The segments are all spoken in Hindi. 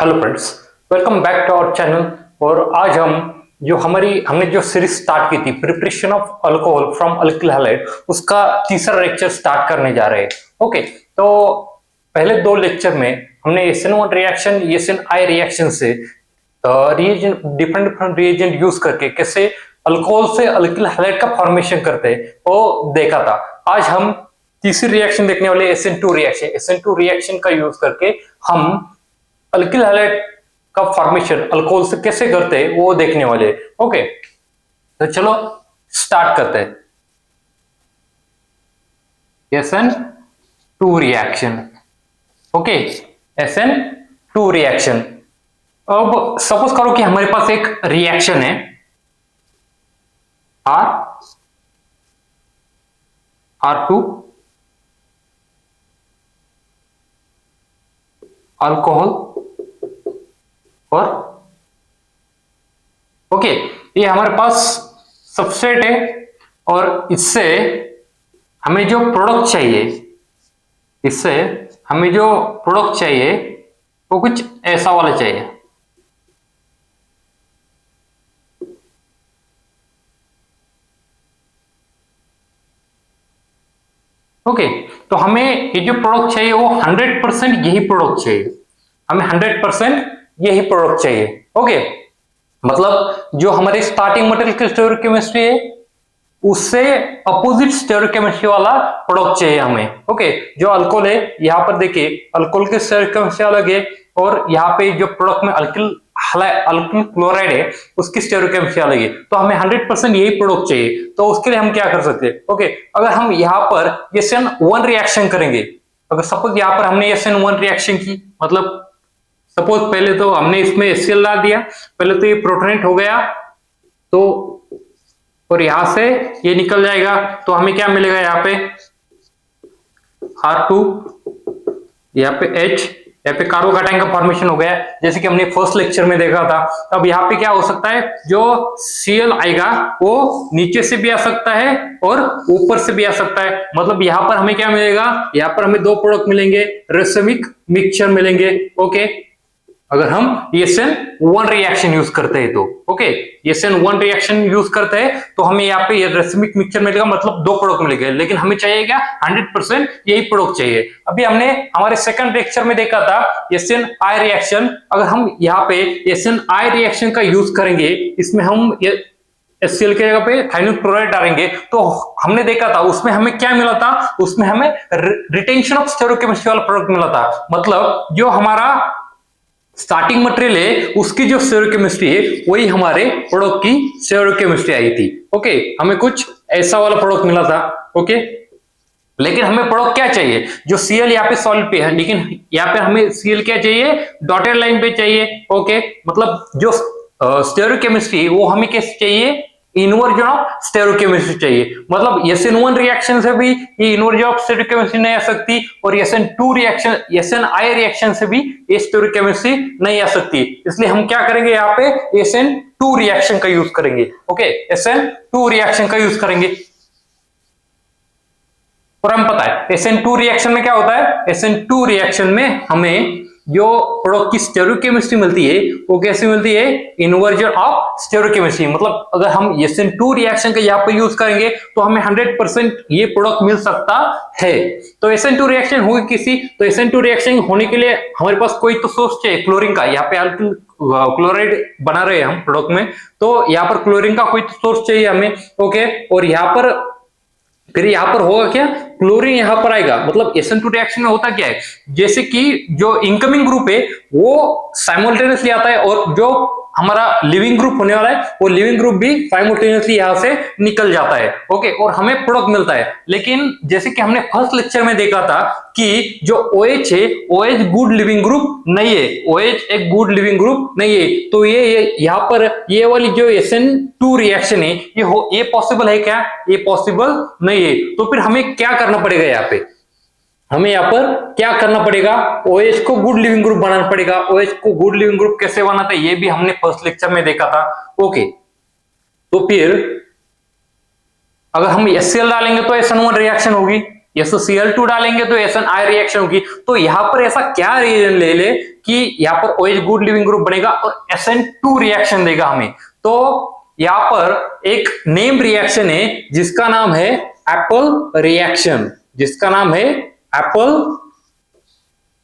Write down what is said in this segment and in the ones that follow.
Hello friends, welcome back to our channel. और आज हम हमने जो सीरीज स्टार्ट की थी preparation of alcohol from alkyl halide, उसका तीसरा लेक्चर स्टार्ट करने जा रहे हैं। ओके, तो पहले दो लेक्चर में हमने SN1 रिएक्शन SNI रिएक्शन से reagent different different reagent use करके कैसे अल्कोहल से अल्किल हैलाइड का फॉर्मेशन करते हैं वो देखा था। आज हम तीसरी रिएक्शन देखने वाले SN2 रिएक्शन। SN2 रिएक्शन का यूज करके हम अल्किल हैलाइड का फॉर्मेशन अल्कोहल से कैसे करते हैं वो देखने वाले। ओके, तो चलो स्टार्ट करते हैं। SN2 reaction. Okay, SN2 reaction. अब सपोज करो कि हमारे पास एक रिएक्शन है R2 अल्कोहल और ओके, ये हमारे पास सबस्ट्रेट है और इससे हमें जो प्रोडक्ट चाहिए वो कुछ ऐसा वाला चाहिए। ओके, तो हमें ये जो प्रोडक्ट चाहिए वो 100% यही प्रोडक्ट चाहिए। हमें 100% यही प्रोडक्ट चाहिए। ओके, मतलब जो हमारे स्टार्टिंग मटेरियल की स्टेरियोकेमिस्ट्री है उससे अपोजिट स्टेरियोकेमिस्ट्री वाला प्रोडक्ट चाहिए हमें। ओके, जो अल्कोहल है यहाँ पर देखिए अल्कोहल की स्टेरियोकेमिस्ट्री अलग है और यहाँ पे जो प्रोडक्ट में अल्किल क्लोराइड है उसकी स्टेरियोकेमिस्ट्री अलग है। तो हमें 100% यही प्रोडक्ट चाहिए। तो उसके लिए हम क्या कर सकते हैं? ओके, अगर हम यहाँ पर SN1 रिएक्शन करेंगे, अगर सपोज यहाँ पर हमने SN1 रिएक्शन की, मतलब सपोज पहले तो हमने इसमें HCl डाल दिया, पहले तो ये प्रोटोनेट हो गया तो और यहां से ये निकल जाएगा तो हमें क्या मिलेगा? यहाँ पे R2, यहाँ पे H, यहाँ पे कार्बोकैटायन का फॉर्मेशन हो गया जैसे कि हमने फर्स्ट लेक्चर में देखा था। अब यहाँ पे क्या हो सकता है? जो Cl आएगा वो नीचे से भी आ सकता है और ऊपर से भी आ सकता है। मतलब यहाँ पर हमें क्या मिलेगा? यहाँ पर हमें दो प्रोडक्ट मिलेंगे, रेसिमिक मिक्सचर मिलेंगे। ओके, अगर हम SN1 रिएक्शन यूज करते हैं तो ओके, SN1 रिएक्शन यूज करते हैं तो हमें यहाँ पे रेसिमिक मिक्सचर मिलेगा, मतलब दो प्रोडक्ट मिलेंगे। लेकिन हमें चाहिए क्या? 100% यही प्रोडक्ट चाहिए। अभी हमने हमारे सेकंड लेक्चर में देखा था SNI रिएक्शन। अगर हम यहाँ पे SNI रिएक्शन का यूज करेंगे, इसमें हम HCl के जगह पे थाइनिल क्लोराइड डालेंगे तो हमने देखा था उसमें हमें क्या मिला था? उसमें हमें रिटेंशन ऑफ स्टेरियोकेमिस्ट्री वाला प्रोडक्ट मिला था। मतलब जो हमारा स्टार्टिंग मटेरियल है उसकी जो स्टेरियोकेमिस्ट्री है वही हमारे प्रोडक्ट की स्टेरियोकेमिस्ट्री आई थी। ओके, हमें कुछ ऐसा वाला प्रोडक्ट मिला था। ओके, लेकिन हमें प्रोडक्ट क्या चाहिए? जो Cl यहाँ पे सॉलिड पे है, लेकिन यहाँ पे हमें Cl क्या चाहिए? डॉटेड लाइन पे चाहिए। ओके, मतलब जो स्टेरियोकेमिस्ट्री वो हमें कैसे चाहिए? इनवर्जन ऑफ स्टेरियोकेमिस्ट्री चाहिए। मतलब SN1 रिएक्शन से भी ये इनवर्जन ऑफ स्टेरियोकेमिस्ट्री नहीं आ सकती और SN2 रिएक्शन SNI रिएक्शन से भी ये स्टेरियोकेमिस्ट्री नहीं आ सकती। इसलिए हम क्या करेंगे? यहाँ पे SN2 रिएक्शन का यूज करेंगे। ओके, SN2 रिएक्शन का यूज करेंगे। और हमें पता है SN2 रिएक्शन में क्या होता है? SN2 रिएक्शन में हमें जो प्रोडक्ट की स्टेरियोकेमिस्ट्री मिलती है वो कैसी मिलती है? Inversion of stereochemistry. मतलब अगर हम SN2 रिएक्शन का यहाँ पे यूज करेंगे तो हमें 100% ये प्रोडक्ट मिल सकता है। तो SN2 रिएक्शन होगी किसी, तो SN2 रिएक्शन होने के लिए हमारे पास कोई तो सोर्स चाहिए क्लोरीन का। यहाँ पे अल्किल क्लोराइड बना रहे हैं हम प्रोडक्ट में, तो यहाँ पर क्लोरीन का कोई तो सोर्स चाहिए हमें। ओके, और यहाँ पर फिर यहाँ पर होगा क्या? क्लोरीन यहाँ पर आएगा। मतलब SN2 रिएक्शन में होता क्या है? जैसे कि जो इनकमिंग ग्रुप है वो साइमल्टेनियसली आता है और जो हमारा लिविंग ग्रुप होने वाला है वो लिविंग ग्रुप भी साइमल्टेनियसली यहाँ से निकल जाता है। ओके, और हमें प्रोडक्ट मिलता है। लेकिन जैसे कि हमने फर्स्ट लेक्चर में देखा था कि जो OH है, OH गुड लिविंग ग्रुप नहीं है। OH एक गुड लिविंग ग्रुप नहीं है। तो ये यहाँ पर ये वाली जो SN2 रिएक्शन है ये पॉसिबल है क्या? ये पॉसिबल नहीं है। तो फिर हमें क्या करना पड़ेगा? यहाँ पे हमें यहाँ पर क्या करना पड़ेगा? OH को गुड लिविंग ग्रुप बनाना पड़ेगा। OH को गुड लिविंग ग्रुप कैसे बनाता है ये भी हमने फर्स्ट लेक्चर में देखा था। ओके, तो फिर अगर हम HCl डालेंगे तो SN1 रिएक्शन होगी। SoCl2 डालेंगे तो SNI रिएक्शन होगी। तो यहां पर ऐसा क्या रीजन ले ले कि यहां पर OH गुड लिविंग ग्रुप बनेगा और SN2 रिएक्शन देगा हमें। तो यहां पर एक नेम रिएक्शन है जिसका नाम है एप्पल रिएक्शन, जिसका नाम है एप्पल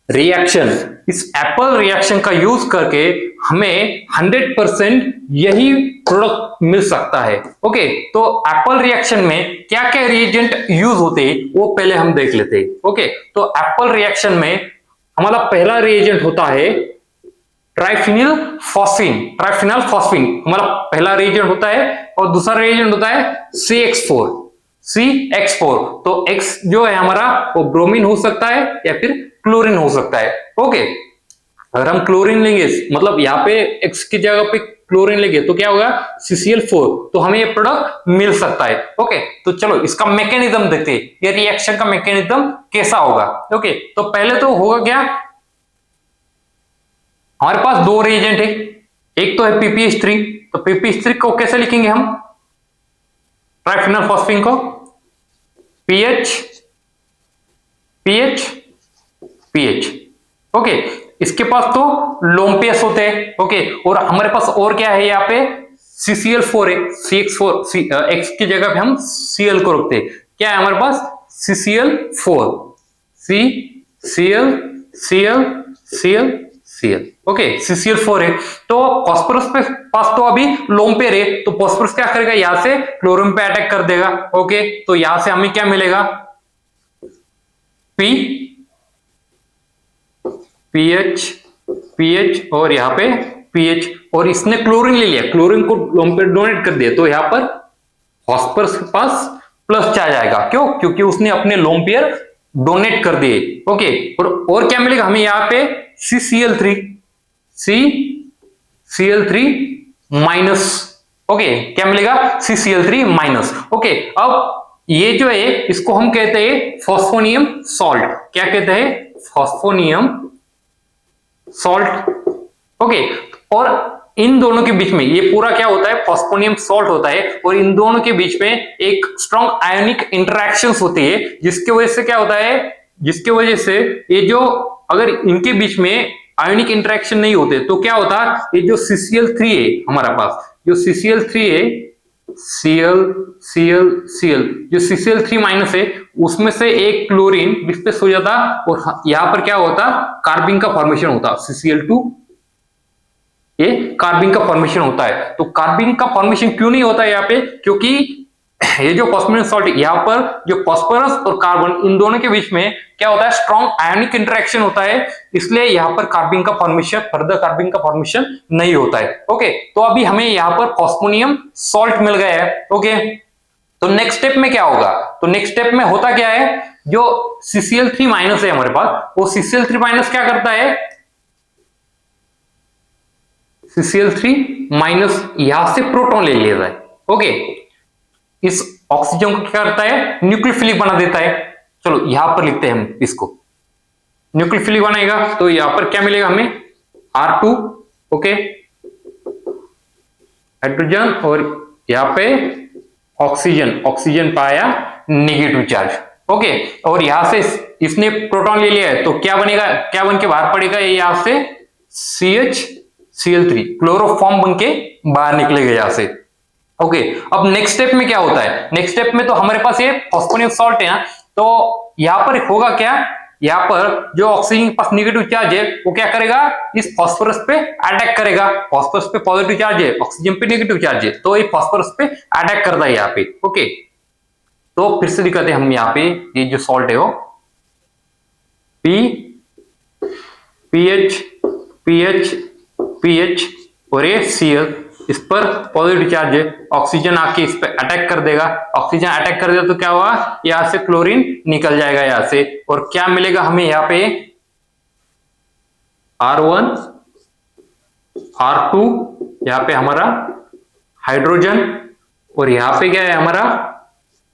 रिएक्शन। इस एप्पल रिएक्शन का यूज करके हमें 100% यही प्रोडक्ट मिल सकता है। ओके, तो एप्पल रिएक्शन में क्या क्या रिएजेंट यूज होते हैं वो पहले हम देख लेते हैं। ओके, तो एप्पल रिएक्शन में हमारा पहला रिएजेंट होता है ट्राइफिनिल फॉस्फीन। ट्राइफिनल फॉस्फीन हमारा पहला रिएजेंट होता है और दूसरा रिएजेंट होता है CX4। CX4 तो X जो है हमारा वो ब्रोमीन हो सकता है या फिर क्लोरीन हो सकता है। ओके, अगर हम क्लोरीन लेंगे मतलब यहाँ पे X की जगह पे क्लोरीन लेंगे तो क्या होगा CCl4, तो हमें ये प्रोडक्ट मिल सकता है। ओके, तो चलो इसका मैकेनिज्म देखते हैं, ये रिएक्शन का मैकेनिज्म कैसा होगा। ओके, तो पहले तो होगा क्या, हमारे पास दो रिएजेंट है, एक तो है PPH3, तो PPH3 को कैसे लिखेंगे हम, ट्राइफिनल फॉस्फीन को PH PH PH। ओके, इसके पास तो लोन पेयर्स होते हैं। ओके, और हमारे पास और क्या है यहाँ पे CCl4 है, CX4 X की जगह पे हम Cl को रखते हैं, क्या है हमारे पास CCl4 Cl। ओके, CCl4 है। तो फॉस्फोरस पे पास तो अभी लोन पेयर है, तो फॉस्फोरस क्या करेगा, यहां से क्लोरीन पे अटैक कर देगा। ओके, तो यहां से हमें क्या मिलेगा PH और यहाँ पे PH, और इसने क्लोरीन ले लिया, क्लोरीन को लोन पे डोनेट कर दिया, तो यहाँ पर फॉस्फोरस के पास प्लस चार्ज आएगा। क्यों, क्योंकि उसने अपने लोन पेयर डोनेट कर दिए। ओके, और क्या मिलेगा हमें यहाँ पे CCl3 माइनस। ओके, क्या मिलेगा CCl3 माइनस। ओके, अब ये जो है इसको हम कहते हैं फॉस्फोनियम सॉल्ट। क्या कहते हैं, फॉस्फोनियम सॉल्ट। ओके, और इन दोनों के बीच में ये पूरा क्या होता है, फॉस्फोनियम सॉल्ट होता है, और इन दोनों के बीच में एक स्ट्रॉन्ग आयोनिक इंटरेक्शंस होती है, जिसकी वजह से क्या होता है, जिसकी वजह से ये जो अगर इनके बीच में आयोनिक इंटरेक्शन नहीं होते तो क्या होता है, ये जो CCl3 है हमारा पास, जो CCl3 है Cl जो CCl3 माइनस है उसमें से एक क्लोरीन डिस्प्लेस हो जाता और यहां पर क्या होता, कार्बिन का फॉर्मेशन होता, CCl2 ये कार्बिन का फॉर्मेशन होता है। तो कार्बिन का फॉर्मेशन क्यों नहीं होता है यहाँ पे, क्योंकि ये जो फॉस्फोरस सॉल्ट यहाँ पर जो फॉस्फोरस और कार्बन इन दोनों के बीच में क्या होता है, स्ट्रॉन्ग आयोनिक इंटरेक्शन होता है, इसलिए यहाँ पर कार्बिन का फॉर्मेशन, फर्दर कार्बिन का फॉर्मेशन नहीं होता है। ओके, तो अभी हमें यहाँ पर फॉस्फोनियम सॉल्ट मिल गया है। ओके, तो नेक्स्ट स्टेप में क्या होगा, तो नेक्स्ट स्टेप में होता क्या है, जो CCl3 माइनस है हमारे पास, वो CCl3 माइनस क्या करता है, CCl3 माइनस यहां से प्रोटॉन ले लेता है। ओके, इस ऑक्सीजन को क्या करता है, न्यूक्लियोफिलिक बना देता है। चलो यहां पर लिखते हैं हम इसको, न्यूक्लियोफिलिक बनाएगा तो यहां पर क्या मिलेगा हमें R2। ओके, हाइड्रोजन, और यहां पे ऑक्सीजन पाया नेगेटिव चार्ज। ओके, और यहां से इसने प्रोटॉन ले लिया है तो क्या बनेगा, क्या बन के बाहर पड़ेगा, ये यहां से CH Cl3 क्लोरोफॉर्म बन के बाहर निकलेगा यहां से। ओके, अब नेक्स्ट स्टेप में क्या होता है, नेक्स्ट स्टेप में तो हमारे पास ये फॉस्फोनियम सॉल्ट है ना, तो यहां पर होगा क्या, यहां पर जो ऑक्सीजन के पास नेगेटिव चार्ज है वो क्या करेगा, इस फॉस्फोरस पे अटैक करेगा। फॉस्फोरस पे पॉजिटिव चार्ज है, ऑक्सीजन पे नेगेटिव चार्ज है, तो ये फॉस्फोरस पे अटैक करता है यहाँ पे। ओके, तो फिर से दिखाते हैं हम यहाँ पे, ये जो सॉल्ट है वो PH और ये Cl, इस पर पॉजिटिव चार्ज है, ऑक्सीजन आके इस पे अटैक कर देगा, ऑक्सीजन अटैक कर देगा तो क्या हुआ, यहां से क्लोरीन निकल जाएगा यहां से, और क्या मिलेगा हमें यहाँ पे R1 R2, यहाँ पे हमारा हाइड्रोजन, और यहाँ पे क्या है हमारा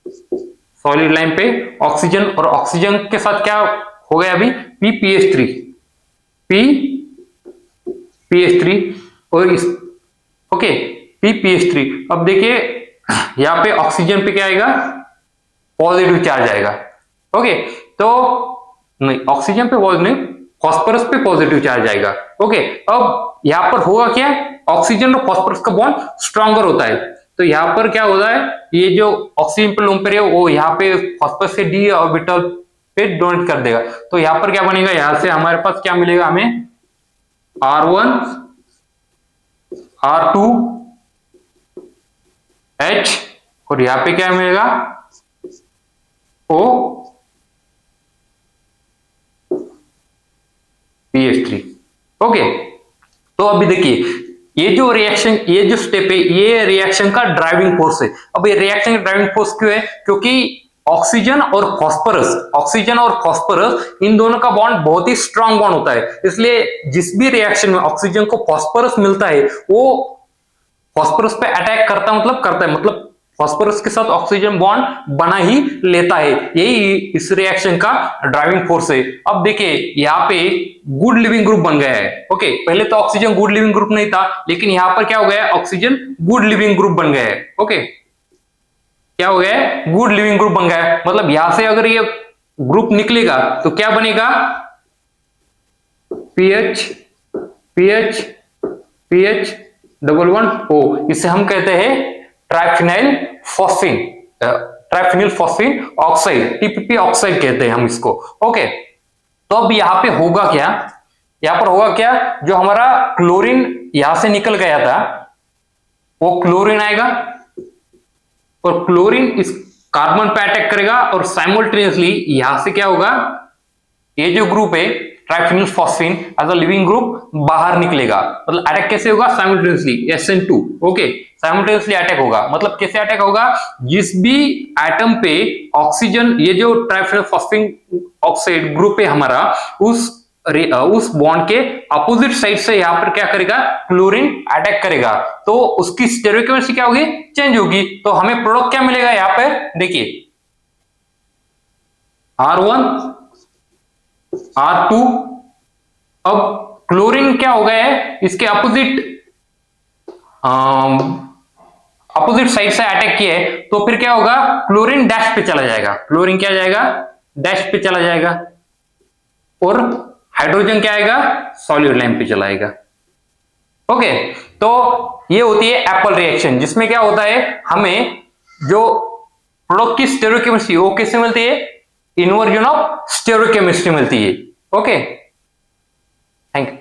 सॉलिड लाइन पे ऑक्सीजन, और ऑक्सीजन के साथ क्या हो गया अभी PPH3 और इस ओके PPH3। अब देखिए यहाँ पे ऑक्सीजन पे क्या आएगा, पॉजिटिव चार्ज आएगा, ओके, तो नहीं, ऑक्सीजन पे पॉजिटिव नहीं, फास्फोरस पे पॉजिटिव चार्ज आएगा। ओके, अब यहां पर होगा क्या, ऑक्सीजन और फास्फोरस का बॉन्ड स्ट्रॉन्गर होता है, तो यहाँ पर क्या होता है, ये जो ऑक्सीजन पे लोन पेयर है वो यहाँ पे फास्फोरस से डी ऑर्बिटल पे डोनेट कर देगा, तो यहाँ पर क्या बनेगा, यहाँ से हमारे पास क्या मिलेगा, हमें R1 R2 H, और यहाँ पे क्या मिलेगा, O PH3। ओके, तो अभी देखिए ये जो रिएक्शन, ये जो स्टेप है, ये रिएक्शन का ड्राइविंग फोर्स है। अब ये रिएक्शन का ड्राइविंग फोर्स क्यों है, क्योंकि ऑक्सीजन और फास्फोरस इन दोनों का बॉन्ड बहुत ही स्ट्रांग बॉन्ड होता है, इसलिए जिस भी रिएक्शन में ऑक्सीजन को फास्फोरस मिलता है वो फास्फोरस पे अटैक करता है, मतलब फास्फोरस के साथ ऑक्सीजन बॉन्ड बना ही लेता है, यही इस रिएक्शन का ड्राइविंग फोर्स है। अब देखिए यहाँ पे गुड लिविंग ग्रुप बन गया है। ओके, पहले तो ऑक्सीजन गुड लिविंग ग्रुप नहीं था, लेकिन यहाँ पर क्या हो गया है, ऑक्सीजन गुड लिविंग ग्रुप बन गया है। ओके, क्या हो गया है, गुड लिविंग ग्रुप बन गया है, मतलब यहां से अगर ये ग्रुप निकलेगा तो क्या बनेगा, PH PH PH double one O, इसे हम कहते हैं triphenyl phosphine, triphenyl phosphine oxide, TPP oxide कहते हैं हम इसको। ओके, तो अब यहाँ पे होगा क्या, यहाँ पर होगा क्या, जो हमारा क्लोरीन यहां से निकल गया था वो क्लोरीन आएगा, और क्लोरीन इस कार्बन पे अटैक करेगा, और साइमल्टेनियसली यहां से क्या होगा, ये जो ग्रुप है triphenyl phosphine as a leaving group बाहर निकलेगा, मतलब अटैक कैसे होगा, simultaneously SN2। Okay, simultaneously attack होगा, मतलब कैसे अटैक होगा, जिस भी एटम पे ऑक्सीजन, ये जो ट्राइफिनाइल फॉस्फीन ऑक्साइड ग्रुप है हमारा, उस बॉन्ड के अपोजिट साइड से यहां पर क्या करेगा, क्लोरीन अटैक करेगा, तो उसकी स्टेरियोकेमिस्ट्री क्या होगी, चेंज होगी, तो हमें प्रोडक्ट क्या मिलेगा, यहां पर देखिए R1 R2, अब क्लोरीन क्या हो गया है, इसके अपोजिट साइड से अटैक किया है, तो फिर क्या होगा, क्लोरीन डैश पे चला जाएगा, क्लोरीन क्या जाएगा, डैश पे चला जाएगा, और हाइड्रोजन क्या आएगा, सॉलिड लाइन पे चला आएगा। ओके, तो ये होती है एप्पल रिएक्शन, जिसमें क्या होता है, हमें जो प्रोडक्ट की स्टेरियोकेमिस्ट्री वो कैसे मिलती है, इन्वर्जन ऑफ स्टेरियोकेमिस्ट्री मिलती है। Okay, thank you.